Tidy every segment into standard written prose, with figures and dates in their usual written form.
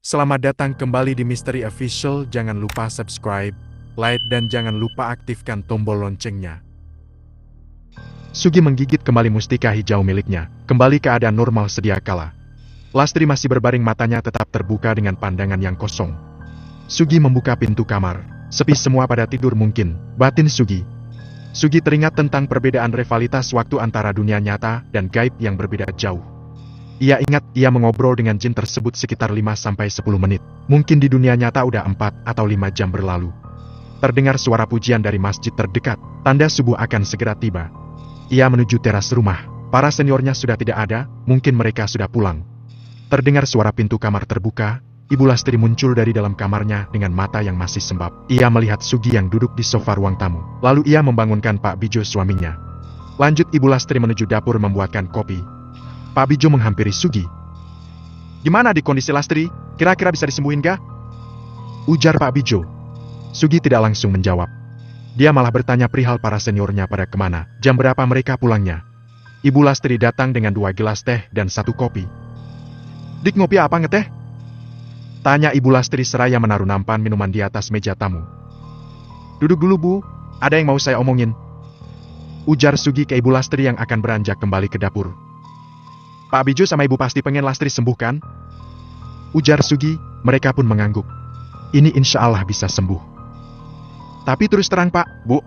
Selamat datang kembali di Misteri Official. Jangan lupa subscribe, like, dan jangan lupa aktifkan tombol loncengnya. Sugi menggigit kembali mustika hijau miliknya, kembali keadaan normal sedia kala. Lastri masih berbaring, matanya tetap terbuka dengan pandangan yang kosong. Sugi membuka pintu kamar. Sepi semua pada tidur mungkin, batin Sugi. Sugi teringat tentang perbedaan rivalitas waktu antara dunia nyata dan gaib yang berbeda jauh. Ia ingat ia mengobrol dengan jin tersebut sekitar 5-10 menit. Mungkin di dunia nyata udah 4 atau 5 jam berlalu. Terdengar suara pujian dari masjid terdekat, tanda subuh akan segera tiba. Ia menuju teras rumah. Para seniornya sudah tidak ada, mungkin mereka sudah pulang. Terdengar suara pintu kamar terbuka. Ibu Lastri muncul dari dalam kamarnya dengan mata yang masih sembab. Ia melihat Sugi yang duduk di sofa ruang tamu. Lalu ia membangunkan Pak Bijo, suaminya. Lanjut Ibu Lastri menuju dapur membuatkan kopi. Pak Bijo menghampiri Sugi. "Gimana di kondisi Lastri? Kira-kira bisa disembuhin gak?" ujar Pak Bijo. Sugi tidak langsung menjawab. Dia malah bertanya perihal para seniornya pada kemana, jam berapa mereka pulangnya. Ibu Lastri datang dengan 2 gelas teh dan 1 kopi. "Dik, ngopi apa ngeteh?" tanya Ibu Lastri seraya menaruh nampan minuman di atas meja tamu. "Duduk dulu Bu, ada yang mau saya omongin," ujar Sugi ke Ibu Lastri yang akan beranjak kembali ke dapur. "Pak Bijo sama Ibu pasti pengen Lastri sembuh kan?" ujar Sugi. Mereka pun mengangguk. Ini insya Allah bisa sembuh. "Tapi terus terang Pak, Bu,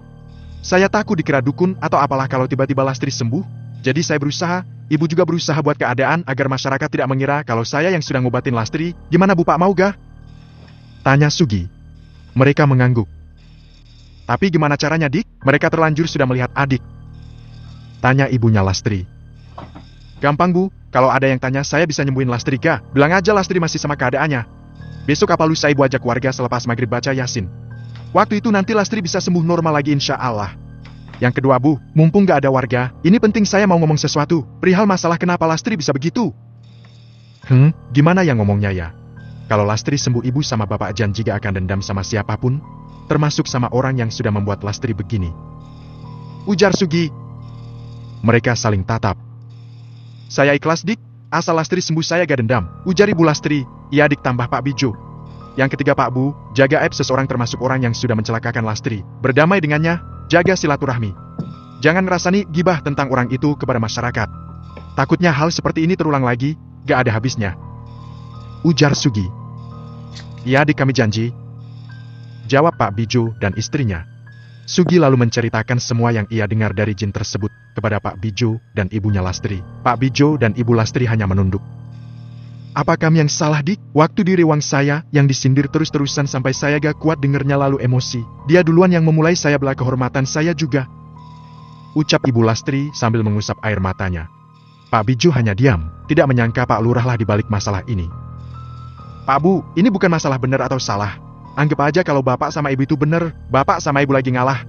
saya takut dikira dukun atau apalah kalau tiba-tiba Lastri sembuh. Jadi saya berusaha, Ibu juga berusaha buat keadaan agar masyarakat tidak mengira kalau saya yang sudah ngobatin Lastri. Gimana Bu, Pak, mau gak?" tanya Sugi. Mereka mengangguk. "Tapi gimana caranya Dik? Mereka terlanjur sudah melihat adik," tanya ibunya Lastri. "Gampang Bu, kalau ada yang tanya saya bisa nyembuhin Lastri gak? Bilang aja Lastri masih sama keadaannya. Besok apa lusa Ibu ajak warga selepas maghrib baca Yasin. Waktu itu nanti Lastri bisa sembuh normal lagi insya Allah. Yang kedua Bu, mumpung gak ada warga, ini penting saya mau ngomong sesuatu, perihal masalah kenapa Lastri bisa begitu." Gimana yang ngomongnya ya? Kalau Lastri sembuh Ibu sama Bapak janji gak akan dendam sama siapapun, termasuk sama orang yang sudah membuat Lastri begini, ujar Sugi. Mereka saling tatap. "Saya ikhlas Dik, asal Lastri sembuh saya gak dendam," ujar Ibu Lastri. "Iya Dik," tambah Pak Bijo. "Yang ketiga Pak Bu, jaga aib seseorang termasuk orang yang sudah mencelakakan Lastri. Berdamai dengannya, jaga silaturahmi. Jangan ngerasani gibah tentang orang itu kepada masyarakat. Takutnya hal seperti ini terulang lagi, gak ada habisnya," ujar Sugi. "Iya Dik, kami janji," jawab Pak Bijo dan istrinya. Sugi lalu menceritakan semua yang ia dengar dari jin tersebut kepada Pak Bijo dan ibunya Lastri. Pak Bijo dan Ibu Lastri hanya menunduk. "Apa kami yang salah Dik? Waktu di ruang saya yang disindir terus-terusan sampai saya gak kuat dengernya lalu emosi. Dia duluan yang memulai, saya bela kehormatan saya juga," ucap Ibu Lastri sambil mengusap air matanya. Pak Bijo hanya diam, tidak menyangka Pak Lurah lah dibalik masalah ini. "Pak Bu, ini bukan masalah benar atau salah. Anggap aja kalau Bapak sama Ibu itu benar, Bapak sama Ibu lagi ngalah.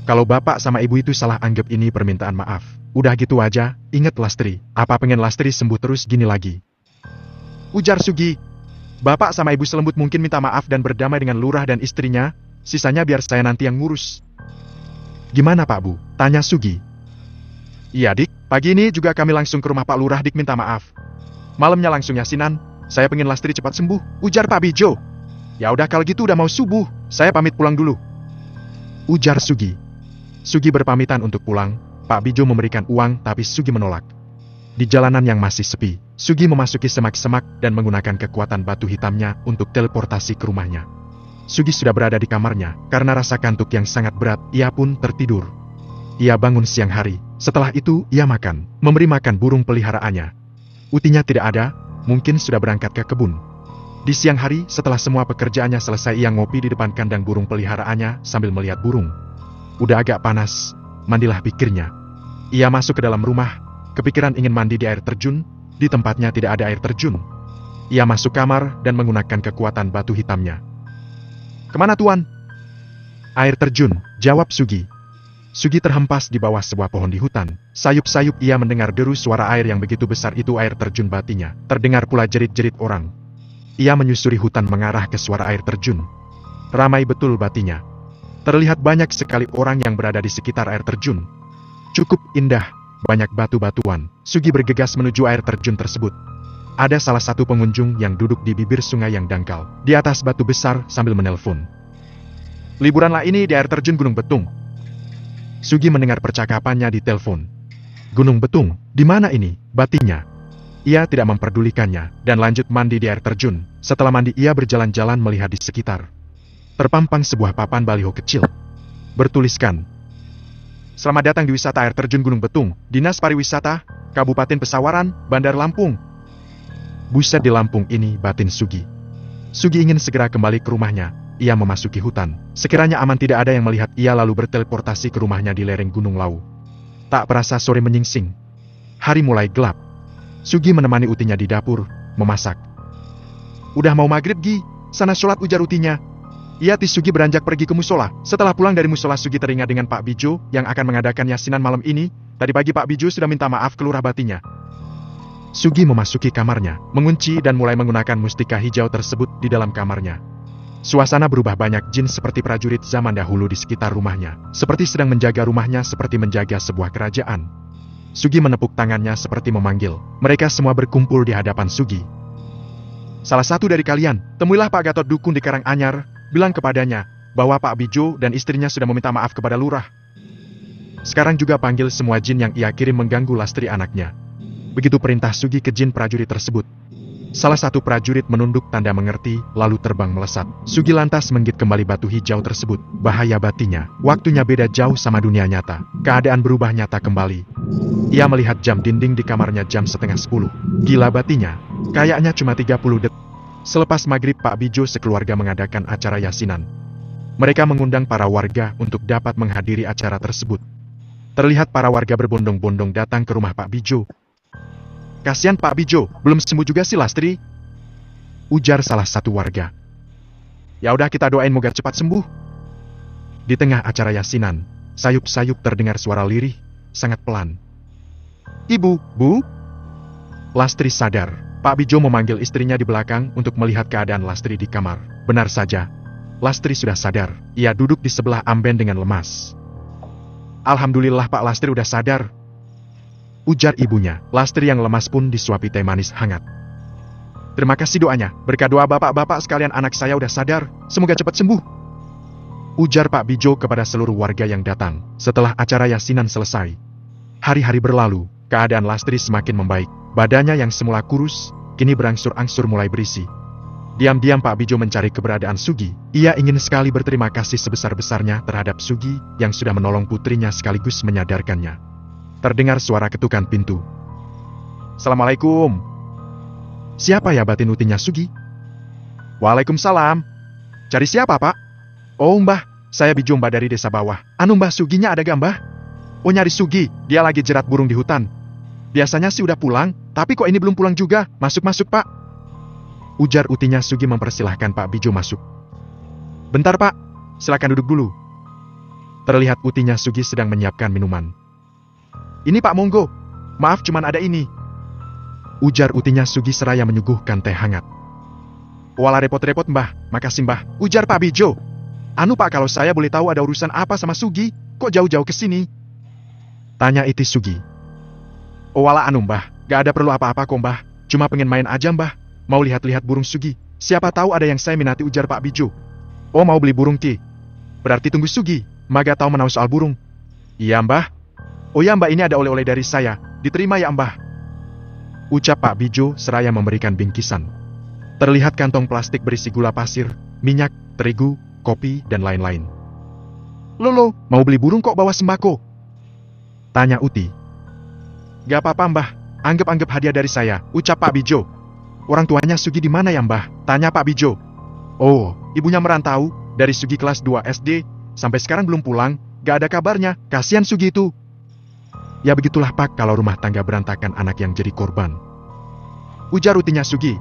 Kalau Bapak sama Ibu itu salah, anggap ini permintaan maaf. Udah gitu aja, inget Lastri. Apa pengen Lastri sembuh terus gini lagi?" ujar Sugi. "Bapak sama Ibu selembut mungkin minta maaf dan berdamai dengan Lurah dan istrinya, sisanya biar saya nanti yang ngurus." "Gimana Pak Bu?" tanya Sugi. "Iya Dik, pagi ini juga kami langsung ke rumah Pak Lurah Dik minta maaf. Malamnya langsung yasinan, saya pengen Lastri cepat sembuh," ujar Pak Bijo. "Ya udah kalau gitu udah mau subuh, saya pamit pulang dulu," ujar Sugi. Sugi berpamitan untuk pulang. Pak Bijo memberikan uang tapi Sugi menolak. Di jalanan yang masih sepi, Sugi memasuki semak-semak dan menggunakan kekuatan batu hitamnya untuk teleportasi ke rumahnya. Sugi sudah berada di kamarnya, karena rasa kantuk yang sangat berat, ia pun tertidur. Ia bangun siang hari, setelah itu ia makan, memberi makan burung peliharaannya. Utinya tidak ada, mungkin sudah berangkat ke kebun. Di siang hari, setelah semua pekerjaannya selesai, ia ngopi di depan kandang burung peliharaannya sambil melihat burung. Udah agak panas, mandilah pikirnya. Ia masuk ke dalam rumah, kepikiran ingin mandi di air terjun, di tempatnya tidak ada air terjun. Ia masuk kamar dan menggunakan kekuatan batu hitamnya. "Kemana Tuan?" "Air terjun," jawab Sugi. Sugi terhempas di bawah sebuah pohon di hutan. Sayup-sayup ia mendengar deru suara air yang begitu besar itu air terjun batinya. Terdengar pula jerit-jerit orang. Ia menyusuri hutan mengarah ke suara air terjun. Ramai betul batinya. Terlihat banyak sekali orang yang berada di sekitar air terjun. Cukup indah, banyak batu-batuan. Sugi bergegas menuju air terjun tersebut. Ada salah satu pengunjung yang duduk di bibir sungai yang dangkal, di atas batu besar sambil menelpon. Liburanlah ini di air terjun Gunung Betung. Sugi mendengar percakapannya di telepon. Gunung Betung, di mana ini? Batinya. Ia tidak memperdulikannya, dan lanjut mandi di air terjun. Setelah mandi ia berjalan-jalan melihat di sekitar. Terpampang sebuah papan baliho kecil. Bertuliskan, "Selamat datang di wisata air terjun Gunung Betung, Dinas Pariwisata, Kabupaten Pesawaran, Bandar Lampung." Buset di Lampung ini, batin Sugi. Sugi ingin segera kembali ke rumahnya. Ia memasuki hutan. Sekiranya aman tidak ada yang melihat ia lalu berteleportasi ke rumahnya di lereng Gunung Lau. Tak perasa sore menyingsing. Hari mulai gelap. Sugi menemani utinya di dapur, memasak. "Udah mau maghrib Gi, sana sholat," ujar utinya. Ia Sugi beranjak pergi ke musola. Setelah pulang dari musola Sugi teringat dengan Pak Bijo yang akan mengadakan yasinan malam ini. Tadi pagi Pak Bijo sudah minta maaf ke lurah batinya. Sugi memasuki kamarnya, mengunci dan mulai menggunakan mustika hijau tersebut di dalam kamarnya. Suasana berubah, banyak jin seperti prajurit zaman dahulu di sekitar rumahnya, seperti sedang menjaga rumahnya seperti menjaga sebuah kerajaan. Sugi menepuk tangannya seperti memanggil. Mereka semua berkumpul di hadapan Sugi. "Salah satu dari kalian, temuilah Pak Gatot Dukun di Karanganyar, bilang kepadanya bahwa Pak Bijo dan istrinya sudah meminta maaf kepada lurah. Sekarang juga panggil semua jin yang ia kirim mengganggu Lastri anaknya." Begitu perintah Sugi ke jin prajurit tersebut. Salah satu prajurit menunduk tanda mengerti, lalu terbang melesat. Sugi lantas menggigit kembali batu hijau tersebut. Bahaya batinya, waktunya beda jauh sama dunia nyata. Keadaan berubah nyata kembali. Ia melihat jam dinding di kamarnya jam 9:30. Gila batinya, kayaknya cuma 30 detik. Selepas maghrib Pak Bijo sekeluarga mengadakan acara yasinan. Mereka mengundang para warga untuk dapat menghadiri acara tersebut. Terlihat para warga berbondong-bondong datang ke rumah Pak Bijo. "Kasihan Pak Bijo, belum sembuh juga si Lastri," ujar salah satu warga. "Ya udah kita doain moga cepat sembuh." Di tengah acara yasinan, sayup-sayup terdengar suara lirih, sangat pelan. "Ibu, Bu?" Lastri sadar. Pak Bijo memanggil istrinya di belakang untuk melihat keadaan Lastri di kamar. Benar saja, Lastri sudah sadar. Ia duduk di sebelah amben dengan lemas. "Alhamdulillah Pak, Lastri udah sadar," ujar ibunya. Lastri yang lemas pun disuapi teh manis hangat. "Terima kasih doanya. Berkat doa bapak-bapak sekalian anak saya udah sadar. Semoga cepat sembuh," ujar Pak Bijo kepada seluruh warga yang datang. Setelah acara yasinan selesai, hari-hari berlalu, keadaan Lastri semakin membaik. Badannya yang semula kurus, kini berangsur-angsur mulai berisi. Diam-diam Pak Bijo mencari keberadaan Sugi. Ia ingin sekali berterima kasih sebesar-besarnya terhadap Sugi yang sudah menolong putrinya sekaligus menyadarkannya. Terdengar suara ketukan pintu. "Assalamualaikum." "Siapa ya?" batin utinya Sugi. "Waalaikumsalam. Cari siapa Pak?" "Oh Mbah, saya Bijo Mbah dari desa bawah." "Anu Mbah, Suginya ada gak Mbah?" "Oh nyari Sugi, dia lagi jerat burung di hutan. Biasanya sih udah pulang, tapi kok ini belum pulang juga. Masuk-masuk Pak," ujar utinya Sugi mempersilahkan Pak Bijo masuk. "Bentar Pak, silakan duduk dulu." Terlihat utinya Sugi sedang menyiapkan minuman. "Ini Pak, monggo. Maaf cuman ada ini," ujar utinya Sugi seraya menyuguhkan teh hangat. "Walah repot-repot Mbah, makasih Mbah," ujar Pak Bijo. "Anu Pak, kalau saya boleh tahu ada urusan apa sama Sugi, kok jauh-jauh ke sini?" tanya iti Sugi. "Oh walah anu Mbah, gak ada perlu apa-apa kok Mbah, cuma pengen main aja Mbah, mau lihat-lihat burung Sugi, siapa tahu ada yang saya minati," ujar Pak Bijo. "Oh mau beli burung Ki? Berarti tunggu Sugi, Mbah gak tahu menau soal burung." "Iya Mbah." "Oh ya Mbah, ini ada oleh-oleh dari saya, diterima ya Mbah," ucap Pak Bijo seraya memberikan bingkisan. Terlihat kantong plastik berisi gula pasir, minyak, terigu, kopi, dan lain-lain. "Lolo, mau beli burung kok bawa sembako?" tanya Uti. "Gak apa-apa Mbah, anggap-anggap hadiah dari saya," ucap Pak Bijo. "Orang tuanya Sugi di mana ya Mbah?" tanya Pak Bijo. "Oh, ibunya merantau, dari Sugi kelas 2 SD, sampai sekarang belum pulang, gak ada kabarnya, kasihan Sugi itu." "Ya begitulah Pak, kalau rumah tangga berantakan anak yang jadi korban," ujar utinya Sugi.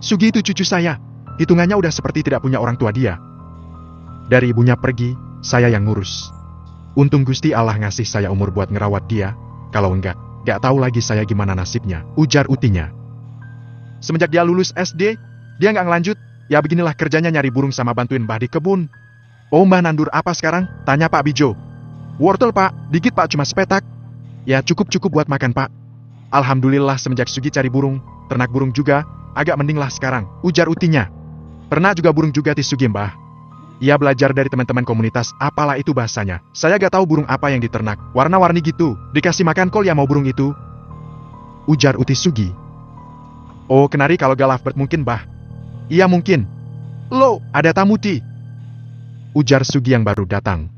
"Sugi itu cucu saya, hitungannya udah seperti tidak punya orang tua dia. Dari ibunya pergi, saya yang ngurus. Untung Gusti Allah ngasih saya umur buat ngerawat dia, kalau enggak, gak tahu lagi saya gimana nasibnya," ujar utinya. "Semenjak dia lulus SD, dia gak ngelanjut, ya beginilah kerjanya nyari burung sama bantuin Mbah di kebun." "Oh Mbah nandur apa sekarang?" tanya Pak Bijo. "Wortel Pak, dikit Pak, cuma sepetak. Ya cukup-cukup buat makan Pak. Alhamdulillah semenjak Sugi cari burung, ternak burung juga, agak mending lah sekarang, ujar Utinya. Pernah juga burung juga ti Sugi mbah. Ia belajar dari teman-teman komunitas, apalah itu bahasanya. Saya gak tahu burung apa yang diternak, warna-warni gitu, dikasih makan kol ya mau burung itu. Ujar Uti Sugi. Oh kenari kalau gak lovebird mungkin bah. Iya mungkin. Loh, ada tamu ti. Ujar Sugi yang baru datang.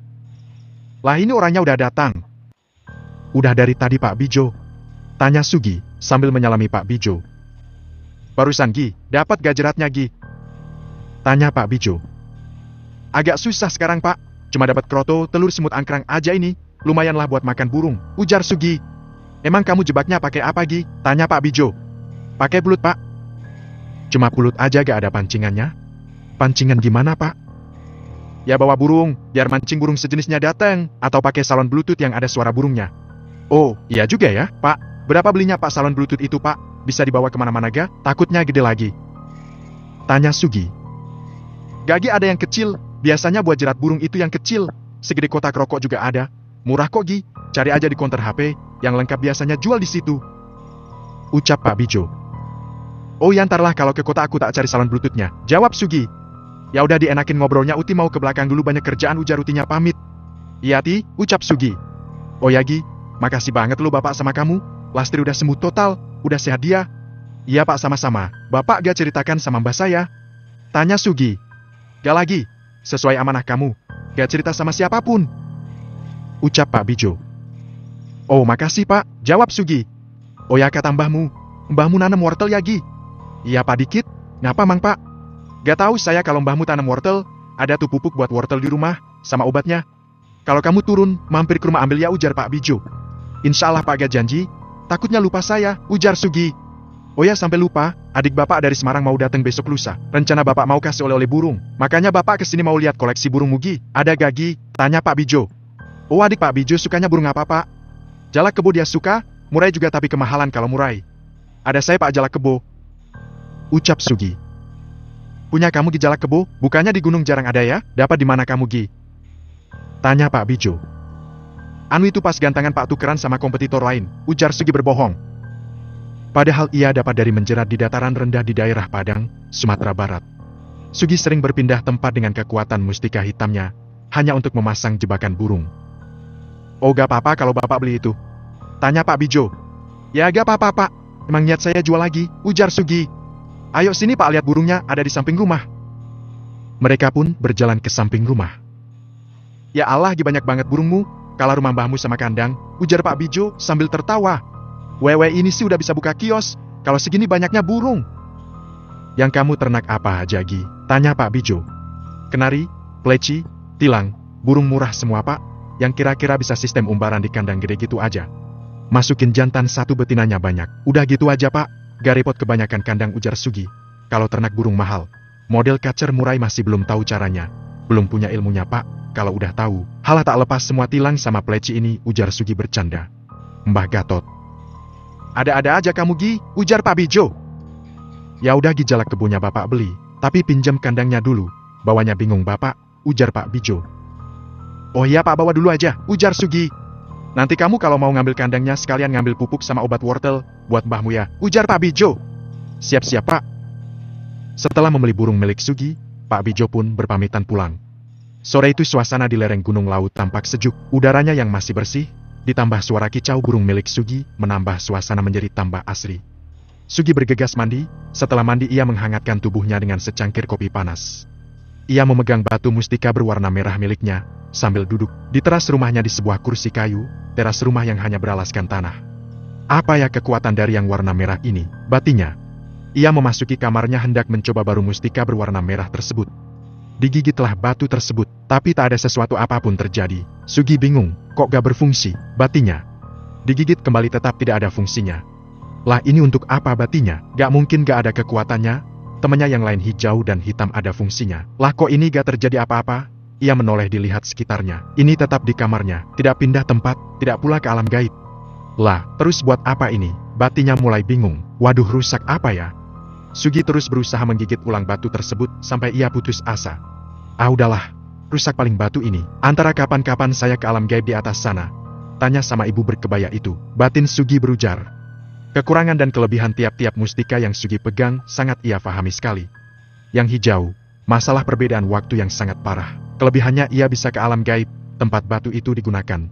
Lah ini orangnya udah datang. Udah dari tadi Pak Bijo. Tanya Sugi, sambil menyalami Pak Bijo. Barusan Gi, dapat gak jeratnya Gi? Tanya Pak Bijo. Agak susah sekarang Pak, cuma dapat kroto, telur semut angkrang aja ini, lumayanlah buat makan burung, ujar Sugi. Emang kamu jebaknya pakai apa Gi? Tanya Pak Bijo. Pakai pulut Pak. Cuma pulut aja gak ada pancingannya? Pancingan gimana Pak? Ya bawa burung, biar mancing burung sejenisnya datang, atau pakai salon bluetooth yang ada suara burungnya. Oh, iya juga ya, Pak. Berapa belinya Pak salon bluetooth itu Pak? Bisa dibawa kemana-mana ga? Takutnya gede lagi. Tanya Sugi. Gagi ada yang kecil, biasanya buat jerat burung itu yang kecil. Segede kotak rokok juga ada. Murah kok Gi, cari aja di konter HP, yang lengkap biasanya jual di situ. Ucap Pak Bijo. Oh ya ntarlah kalau ke kota aku tak cari salon bluetoothnya, jawab Sugi. Ya udah dienakin ngobrolnya Uti mau ke belakang dulu banyak kerjaan ujar Utinya pamit. Iya Ti, ucap Sugi. Oh ya Gi, makasih banget lu Bapak sama kamu, Lastri udah sembuh total, udah sehat dia. Iya Pak sama-sama, Bapak gak ceritakan sama mbah saya? Tanya Sugi. Gak lagi, sesuai amanah kamu, gak cerita sama siapapun. Ucap Pak Bijo. Oh makasih Pak, jawab Sugi. Oh ya kata mbahmu nanam wortel ya Gi? Iya Pak dikit, ngapa Mang Pak? Gak tahu saya kalau mbahmu tanam wortel, ada tuh pupuk buat wortel di rumah, sama obatnya. Kalau kamu turun, mampir ke rumah ambil ya ujar Pak Bijo. Insya Allah Pak gak janji, takutnya lupa saya, ujar Sugi. Oh ya sampai lupa, adik Bapak dari Semarang mau datang besok lusa. Rencana Bapak mau kasih oleh-oleh burung, makanya Bapak kesini mau lihat koleksi burung Mugi. Ada gagi? Tanya Pak Bijo. Oh adik Pak Bijo sukanya burung apa Pak? Jalak kebo dia suka, murai juga tapi kemahalan kalau murai. Ada saya Pak jalak kebo. Ucap Sugi. Punya kamu Gi jalak kebo, bukannya di gunung jarang ada ya? Dapat di mana kamu Gi? Tanya Pak Bijo. Anu itu pas gantangan Pak tukeran sama kompetitor lain, ujar Sugi berbohong. Padahal ia dapat dari menjerat di dataran rendah di daerah Padang, Sumatera Barat. Sugi sering berpindah tempat dengan kekuatan mustika hitamnya, hanya untuk memasang jebakan burung. Oh gak apa-apa kalau Bapak beli itu? Tanya Pak Bijo. Ya gak apa-apa Pak, emang niat saya jual lagi, ujar Sugi. Ayo sini Pak lihat burungnya ada di samping rumah. Mereka pun berjalan ke samping rumah. Ya Allah Gi banyak banget burungmu, kalah rumah mbahmu sama kandang, ujar Pak Bijo sambil tertawa. Wewe ini sih udah bisa buka kios, kalau segini banyaknya burung. Yang kamu ternak apa aja Gi? Tanya Pak Bijo. Kenari, pleci, tilang, burung murah semua Pak, yang kira-kira bisa sistem umbaran di kandang gede gitu aja. Masukin jantan satu betinanya banyak, udah gitu aja Pak, gak repot kebanyakan kandang ujar Sugi. Kalau ternak burung mahal, model kacer murai masih belum tahu caranya, belum punya ilmunya Pak, kalau udah tahu, halah tak lepas semua tilang sama pleci ini, ujar Sugi bercanda. Mbah Gatot. Ada-ada aja kamu Gi, ujar Pak Bijo. Ya udah Gi jalak kebunnya Bapak beli, tapi pinjam kandangnya dulu, bawanya bingung Bapak, ujar Pak Bijo. Oh iya Pak bawa dulu aja, ujar Sugi. Nanti kamu kalau mau ngambil kandangnya sekalian ngambil pupuk sama obat wortel, buat mbahmu ya, ujar Pak Bijo. Siap-siap Pak. Setelah membeli burung milik Sugi, Pak Bijo pun berpamitan pulang. Sore itu suasana di lereng Gunung Laut tampak sejuk, udaranya yang masih bersih, ditambah suara kicau burung milik Sugi, menambah suasana menjadi tambah asri. Sugi bergegas mandi, setelah mandi ia menghangatkan tubuhnya dengan secangkir kopi panas. Ia memegang batu mustika berwarna merah miliknya, sambil duduk di teras rumahnya di sebuah kursi kayu, teras rumah yang hanya beralaskan tanah. Apa ya kekuatan dari yang warna merah ini, batinya. Ia memasuki kamarnya hendak mencoba baru mustika berwarna merah tersebut. Digigitlah batu tersebut, tapi tak ada sesuatu apapun terjadi. Sugi bingung, kok gak berfungsi, batinya. Digigit kembali tetap tidak ada fungsinya. Lah ini untuk apa batinya? Gak mungkin gak ada kekuatannya. Temannya yang lain hijau dan hitam ada fungsinya. Lah kok ini gak terjadi apa-apa? Ia menoleh dilihat sekitarnya. Ini tetap di kamarnya, tidak pindah tempat, tidak pula ke alam gaib. Lah, terus buat apa ini? Batinya mulai bingung. Waduh rusak apa ya? Sugi terus berusaha menggigit ulang batu tersebut sampai ia putus asa. Ah udahlah, rusak paling batu ini. Antara kapan-kapan saya ke alam gaib di atas sana? Tanya sama ibu berkebaya itu. Batin Sugi berujar. Kekurangan dan kelebihan tiap-tiap mustika yang Sugi pegang sangat ia pahami sekali. Yang hijau, masalah perbedaan waktu yang sangat parah. Kelebihannya ia bisa ke alam gaib, tempat batu itu digunakan.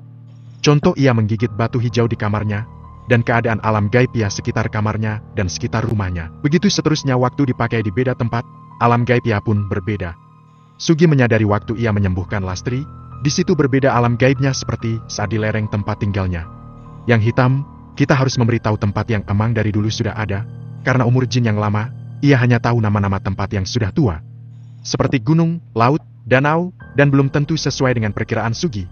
Contoh ia menggigit batu hijau di kamarnya, dan keadaan alam gaib ia sekitar kamarnya dan sekitar rumahnya. Begitu seterusnya waktu dipakai di beda tempat, alam gaib ia pun berbeda. Sugi menyadari waktu ia menyembuhkan Lastri, di situ berbeda alam gaibnya seperti saat di lereng tempat tinggalnya. Yang hitam, kita harus memberitahu tempat yang emang dari dulu sudah ada, karena umur jin yang lama, ia hanya tahu nama-nama tempat yang sudah tua. Seperti gunung, laut, danau, dan belum tentu sesuai dengan perkiraan Sugi.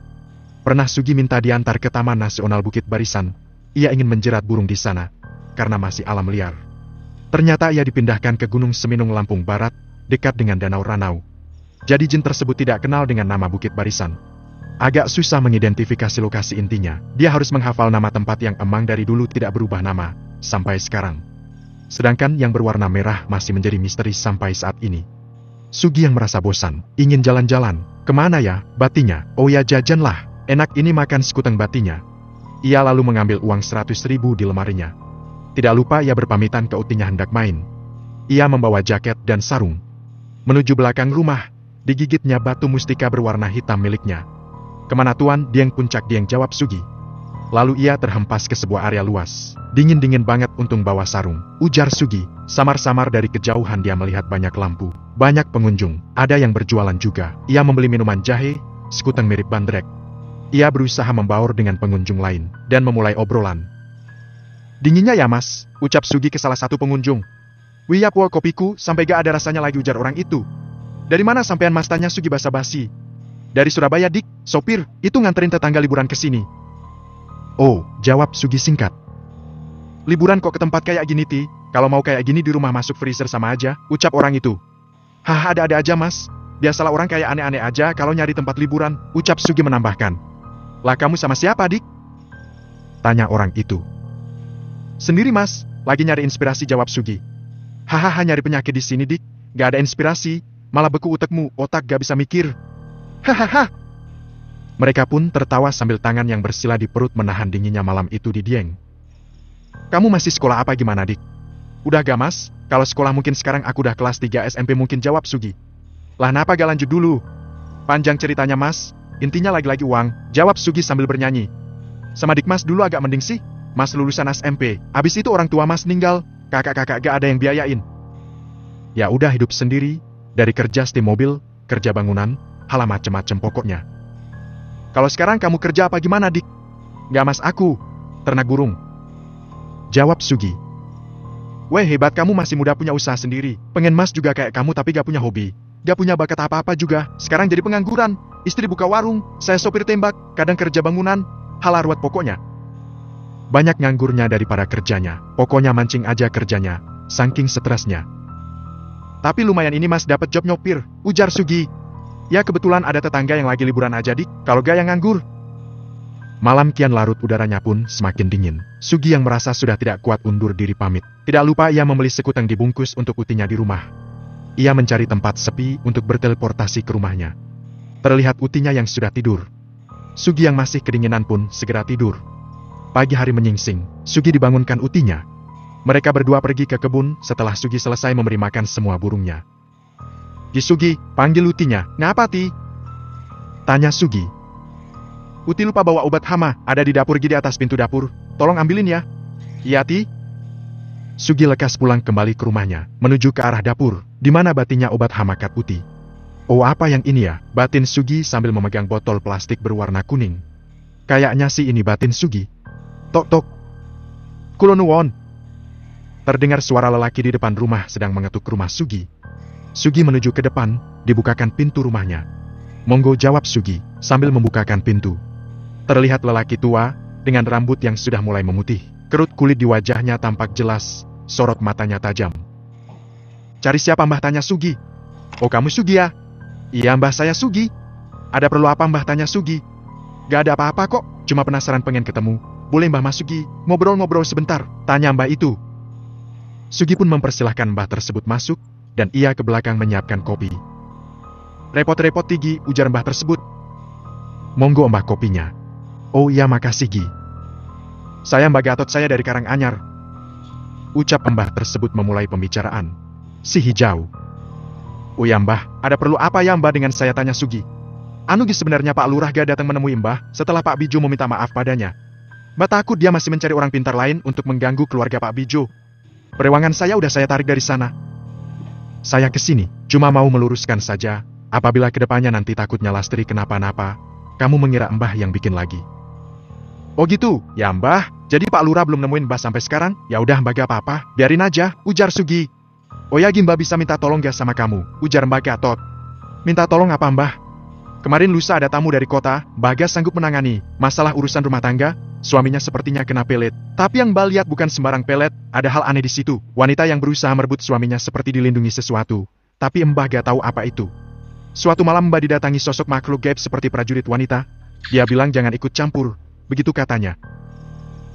Pernah Sugi minta diantar ke Taman Nasional Bukit Barisan, ia ingin menjerat burung di sana, karena masih alam liar. Ternyata ia dipindahkan ke Gunung Seminung Lampung Barat, dekat dengan Danau Ranau. Jadi jin tersebut tidak kenal dengan nama Bukit Barisan. Agak susah mengidentifikasi lokasi intinya, dia harus menghafal nama tempat yang emang dari dulu tidak berubah nama, sampai sekarang. Sedangkan yang berwarna merah masih menjadi misteri sampai saat ini. Sugi yang merasa bosan, ingin jalan-jalan. Kemana ya, batinya? Oh ya jajanlah, enak ini makan sekuteng batinya. Ia lalu mengambil uang 100.000 di lemarinya. Tidak lupa ia berpamitan ke utinya hendak main. Ia membawa jaket dan sarung. Menuju belakang rumah, digigitnya batu mustika berwarna hitam miliknya. Kemana tuan, Dieng Puncak Dieng, jawab Sugi. Lalu ia terhempas ke sebuah area luas. Dingin-dingin banget untung bawa sarung, ujar Sugi. Samar-samar dari kejauhan dia melihat banyak lampu, banyak pengunjung, ada yang berjualan juga. Ia membeli minuman jahe, sekuteng mirip bandrek. Ia berusaha membaur dengan pengunjung lain, dan memulai obrolan. Dinginnya ya mas, ucap Sugi ke salah satu pengunjung. Wiyap wo kopiku, sampai gak ada rasanya lagi, ujar orang itu. Dari mana sampean mas, tanya Sugi basa-basi. Dari Surabaya dik, sopir, itu nganterin tetangga liburan ke sini. Oh, jawab Sugi singkat. Liburan kok ke tempat kayak gini ti, kalau mau kayak gini di rumah masuk freezer sama aja, ucap orang itu. Hah, ada-ada aja mas, biasalah orang kayak aneh-aneh aja kalau nyari tempat liburan, ucap Sugi menambahkan. Lah kamu sama siapa dik? Tanya orang itu. Sendiri mas, lagi nyari inspirasi, jawab Sugi. Hahaha, nyari penyakit di sini dik, gak ada inspirasi, malah beku utekmu, otak gak bisa mikir. Hahaha. Mereka pun tertawa sambil tangan yang bersila di perut menahan dinginnya malam itu di Dieng. Kamu masih sekolah apa gimana dik? Udah gak mas, kalau sekolah mungkin sekarang aku udah kelas 3 SMP mungkin, jawab Sugi. Lah napa gak lanjut dulu? Panjang ceritanya mas, intinya lagi-lagi uang, jawab Sugi sambil bernyanyi. Sama dik mas dulu agak mending sih, mas lulusan SMP, abis itu orang tua mas meninggal, kakak-kakak gak ada yang biayain. Ya udah hidup sendiri, dari kerja setim mobil, kerja bangunan, hal macem-macem pokoknya. Kalau sekarang kamu kerja apa gimana dik? Gak mas, aku ternak burung, jawab Sugi. Weh hebat, kamu masih muda punya usaha sendiri. Pengen mas juga kayak kamu tapi gak punya hobi, gak punya bakat apa-apa juga. Sekarang jadi pengangguran, istri buka warung, saya sopir tembak, kadang kerja bangunan, hal arwat pokoknya. Banyak nganggurnya daripada kerjanya, pokoknya mancing aja kerjanya, saking stresnya. Tapi lumayan ini mas dapat job nyopir, ujar Sugi. Ya kebetulan ada tetangga yang lagi liburan aja dik, kalau gak yang nganggur. Malam kian larut, udaranya pun semakin dingin. Sugi yang merasa sudah tidak kuat undur diri pamit. Tidak lupa ia membeli sekuteng dibungkus untuk utinya di rumah. Ia mencari tempat sepi untuk berteleportasi ke rumahnya. Terlihat utinya yang sudah tidur. Sugi yang masih kedinginan pun segera tidur. Pagi hari menyingsing, Sugi dibangunkan utinya. Mereka berdua pergi ke kebun setelah Sugi selesai memberi makan semua burungnya. Sugi, panggil utinya. Ngapa ti? Tanya Sugi. Uti lupa bawa obat hama, ada di dapur di atas pintu dapur, tolong ambilin ya. Iya ti. Sugi lekas pulang kembali ke rumahnya, menuju ke arah dapur, di mana batinnya obat hama kat Uti. Oh apa yang ini ya, batin Sugi sambil memegang botol plastik berwarna kuning. Kayaknya sih ini batin Sugi. Tok tok. Kulo nuwun. Terdengar suara lelaki di depan rumah sedang mengetuk rumah Sugi. Sugi menuju ke depan, dibukakan pintu rumahnya. Monggo, jawab Sugi, sambil membukakan pintu. Terlihat lelaki tua, dengan rambut yang sudah mulai memutih. Kerut kulit di wajahnya tampak jelas, sorot matanya tajam. Cari siapa mbah, tanya Sugi. Oh kamu Sugi ya? Iya mbah, saya Sugi. Ada perlu apa mbah, tanya Sugi. Gak ada apa-apa kok, cuma penasaran pengen ketemu. Boleh mbah mas Sugi, ngobrol-ngobrol sebentar, tanya mbah itu. Sugi pun mempersilahkan mbah tersebut masuk, dan ia ke belakang menyiapkan kopi. Repot-repot Tigi, ujar mbah tersebut. Monggo mbah kopinya. Oh iya makasih Gi. Saya Mbah Gatot, saya dari Karanganyar. Ucap Mbah tersebut memulai pembicaraan. Si hijau. "Oh ya Mbah, ada perlu apa ya Mbah dengan saya?" tanya Sugi. "Anu Gi, sebenarnya Pak Lurah gak datang menemui Mbah setelah Pak Bijo meminta maaf padanya. Mbah takut dia masih mencari orang pintar lain untuk mengganggu keluarga Pak Bijo. Perewangan saya udah saya tarik dari sana. Saya kesini, cuma mau meluruskan saja, apabila kedepannya nanti takutnya Lastri kenapa-napa, kamu mengira Mbah yang bikin lagi." "Oh gitu, ya Mbah, jadi Pak Lurah belum nemuin Mbah sampai sekarang? Ya udah Mbah gak apa-apa, biarin aja," ujar Sugi. "Oh ya Gi, Mbah bisa minta tolong gak sama kamu?" ujar Mbah Gatot. "Minta tolong apa Mbah?" "Kemarin lusa ada tamu dari kota, Mbah Gas sanggup menangani masalah urusan rumah tangga. Suaminya sepertinya kena pelet. Tapi yang Mbah lihat bukan sembarang pelet, ada hal aneh di situ. Wanita yang berusaha merebut suaminya seperti dilindungi sesuatu. Tapi Mbah gak tahu apa itu. Suatu malam Mbah didatangi sosok makhluk gaib seperti prajurit wanita. Dia bilang jangan ikut campur, begitu katanya,"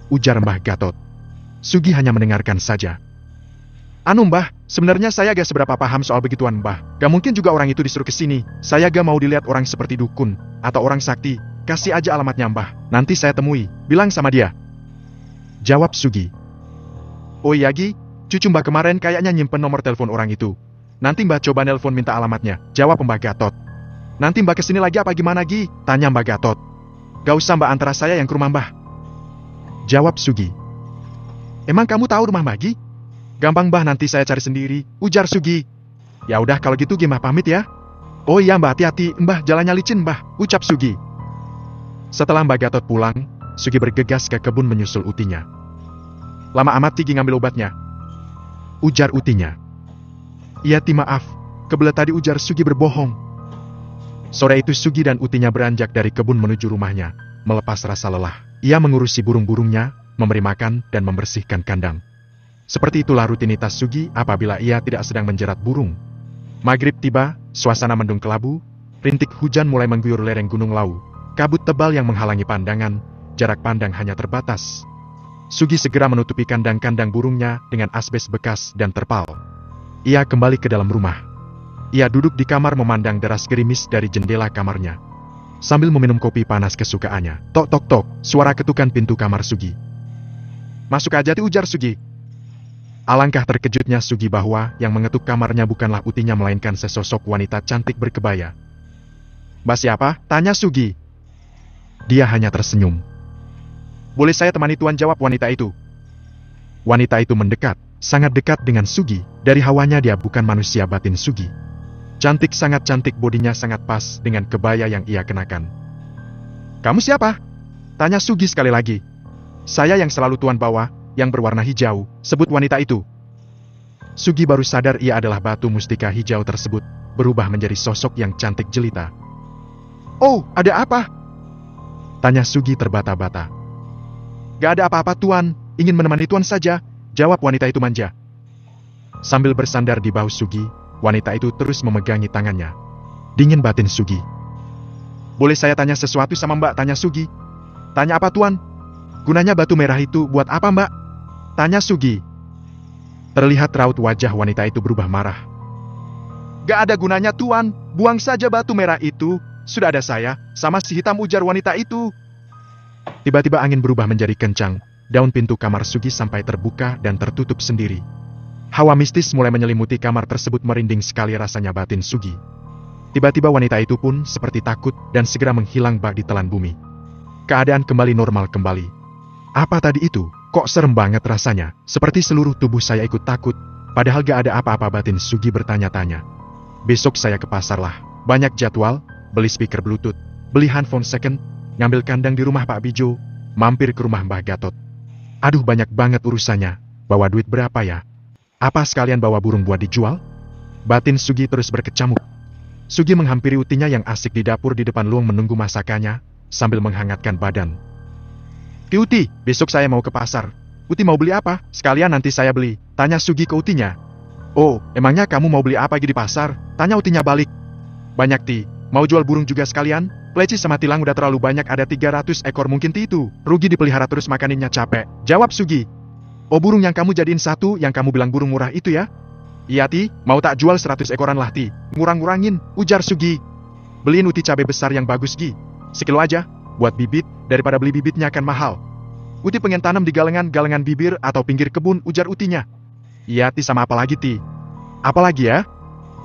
ujar Mbah Gatot. Sugi hanya mendengarkan saja. "Anu Mbah, sebenarnya saya gak seberapa paham soal begituan Mbah. Gak mungkin juga orang itu disuruh kesini. Saya gak mau dilihat orang seperti dukun atau orang sakti. Kasih aja alamatnya Mbah, nanti saya temui, bilang sama dia," jawab Sugi. "Oh iya Gi, cucu Mbah kemarin kayaknya nyimpen nomor telepon orang itu. Nanti Mbah coba nelpon minta alamatnya," jawab Mbah Gatot. "Nanti Mbah kesini lagi apa gimana Gi?" tanya Mbah Gatot. "Gak usah Mbah, antara saya yang ke rumah Mbah," jawab Sugi. "Emang kamu tahu rumah Mbah Gi?" "Gampang Mbah, nanti saya cari sendiri," ujar Sugi. "Ya udah kalau gitu Gi Mbah pamit ya." "Oh iya Mbah, hati-hati Mbah, jalannya licin Mbah," ucap Sugi. Setelah Mbah Gatot pulang, Sugi bergegas ke kebun menyusul utinya. "Lama amat Ti Gi ngambil obatnya," ujar utinya. "Iya Ti, maaf, kebelet tadi," ujar Sugi berbohong. Sore itu Sugi dan utinya beranjak dari kebun menuju rumahnya, melepas rasa lelah. Ia mengurusi burung-burungnya, memberi makan, dan membersihkan kandang. Seperti itulah rutinitas Sugi apabila ia tidak sedang menjerat burung. Maghrib tiba, suasana mendung kelabu, rintik hujan mulai mengguyur lereng Gunung Lawu. Kabut tebal yang menghalangi pandangan, jarak pandang hanya terbatas. Sugi segera menutupi kandang-kandang burungnya dengan asbes bekas dan terpal. Ia kembali ke dalam rumah. Ia duduk di kamar memandang deras gerimis dari jendela kamarnya. Sambil meminum kopi panas kesukaannya. Tok tok tok, suara ketukan pintu kamar Sugi. "Masuk aja Ti," ujar Sugi. Alangkah terkejutnya Sugi bahwa yang mengetuk kamarnya bukanlah utinya melainkan sesosok wanita cantik berkebaya. "Mbah siapa?" tanya Sugi. Dia hanya tersenyum. "Boleh saya temani Tuan?" jawab wanita itu. Wanita itu mendekat, sangat dekat dengan Sugi. Dari hawanya dia bukan manusia, batin Sugi. Cantik, sangat cantik, bodinya sangat pas dengan kebaya yang ia kenakan. "Kamu siapa?" tanya Sugi sekali lagi. "Saya yang selalu Tuan bawa, yang berwarna hijau," sebut wanita itu. Sugi baru sadar ia adalah batu mustika hijau tersebut, berubah menjadi sosok yang cantik jelita. "Oh, ada apa?" tanya Sugi terbata-bata. "Gak ada apa-apa Tuan, ingin menemani Tuan saja," jawab wanita itu manja. Sambil bersandar di bahu Sugi, wanita itu terus memegangi tangannya. Dingin batin Sugi. "Boleh saya tanya sesuatu sama Mbak?" tanya Sugi. "Tanya apa Tuan?" "Gunanya batu merah itu buat apa Mbak?" tanya Sugi. Terlihat raut wajah wanita itu berubah marah. "Gak ada gunanya Tuan, buang saja batu merah itu. Sudah ada saya, sama si hitam," ujar wanita itu. Tiba-tiba angin berubah menjadi kencang, daun pintu kamar Sugi sampai terbuka dan tertutup sendiri. Hawa mistis mulai menyelimuti kamar tersebut, merinding sekali rasanya batin Sugi. Tiba-tiba wanita itu pun seperti takut dan segera menghilang bak di telan bumi. Keadaan kembali normal kembali. "Apa tadi itu? Kok serem banget rasanya, seperti seluruh tubuh saya ikut takut, padahal gak ada apa-apa," batin Sugi bertanya-tanya. "Besok saya ke pasar lah, banyak jadwal. Beli speaker bluetooth, beli handphone second, ngambil kandang di rumah Pak Bijo, mampir ke rumah Mbah Gatot. Aduh, banyak banget urusannya. Bawa duit berapa ya? Apa sekalian bawa burung buat dijual?" Batin Sugi terus berkecamuk. Sugi menghampiri utinya yang asik di dapur di depan luang menunggu masakannya, sambil menghangatkan badan. "Ki Uti, besok saya mau ke pasar. Uti mau beli apa? Sekalian nanti saya beli," tanya Sugi ke utinya. "Oh, emangnya kamu mau beli apa di pasar?" tanya utinya balik. "Banyak Ti. Mau jual burung juga sekalian? Pleci sama tilang udah terlalu banyak, ada 300 ekor mungkin Ti itu. Rugi dipelihara terus, makaninnya capek," jawab Sugi. "Oh, burung yang kamu jadiin satu, yang kamu bilang burung murah itu ya?" "Iya Ti, mau tak jual 100 ekoran lah Ti. Ngurang-ngurangin," ujar Sugi. "Beliin Uti cabai besar yang bagus Gi. Sekilo aja, buat bibit, daripada beli bibitnya kan mahal." Uti pengen tanam di galengan-galengan bibir atau pinggir kebun, ujar Utinya. Iya Ti, sama apa lagi Ti? Apalagi ya?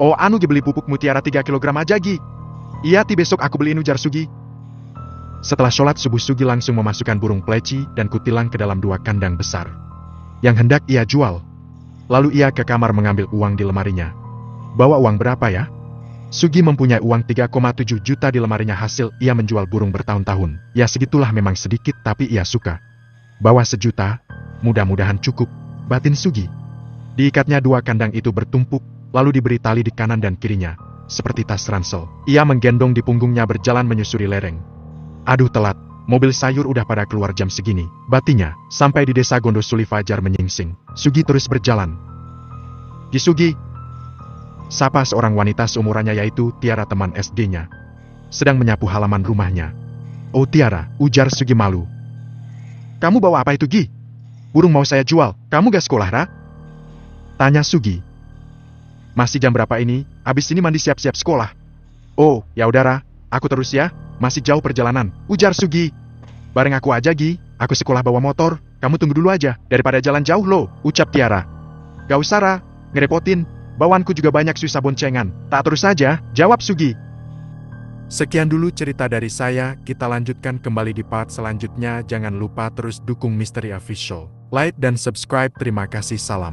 Oh anu Gi, beli pupuk mutiara 3 kilogram aja Gi. Iya Ti, besok aku beliin, ujar Sugi. Setelah sholat subuh, Sugi langsung memasukkan burung pleci dan kutilang ke dalam 2 kandang besar yang hendak ia jual. Lalu ia ke kamar mengambil uang di lemarinya. Bawa uang berapa ya? Sugi mempunyai uang 3,7 juta di lemarinya hasil ia menjual burung bertahun-tahun. Ya segitulah, memang sedikit tapi ia suka. Bawa 1 juta, mudah-mudahan cukup, batin Sugi. Diikatnya 2 kandang itu bertumpuk, lalu diberi tali di kanan dan kirinya, seperti tas ransel. Ia menggendong di punggungnya berjalan menyusuri lereng. Aduh telat, mobil sayur udah pada keluar jam segini, batinnya. Sampai di desa Gondosuli fajar menyingsing, Sugi terus berjalan. Gi Sugi, sapa seorang wanita seumurannya yaitu Tiara, teman SD-nya, sedang menyapu halaman rumahnya. Oh Tiara, ujar Sugi malu. Kamu bawa apa itu Gi? Burung mau saya jual, kamu gak sekolah Ra? Tanya Sugi. Masih jam berapa ini? Abis ini mandi siap-siap sekolah. Oh, ya udara, aku terus ya, masih jauh perjalanan, ujar Sugi. Bareng aku aja Gi, aku sekolah bawa motor, kamu tunggu dulu aja, daripada jalan jauh loh, ucap Tiara. Gak usah Ra, ngerepotin, bawaanku juga banyak susah boncengan, tak terus aja, jawab Sugi. Sekian dulu cerita dari saya, kita lanjutkan kembali di part selanjutnya. Jangan lupa terus dukung Misteri Official. Like dan subscribe, terima kasih, salam.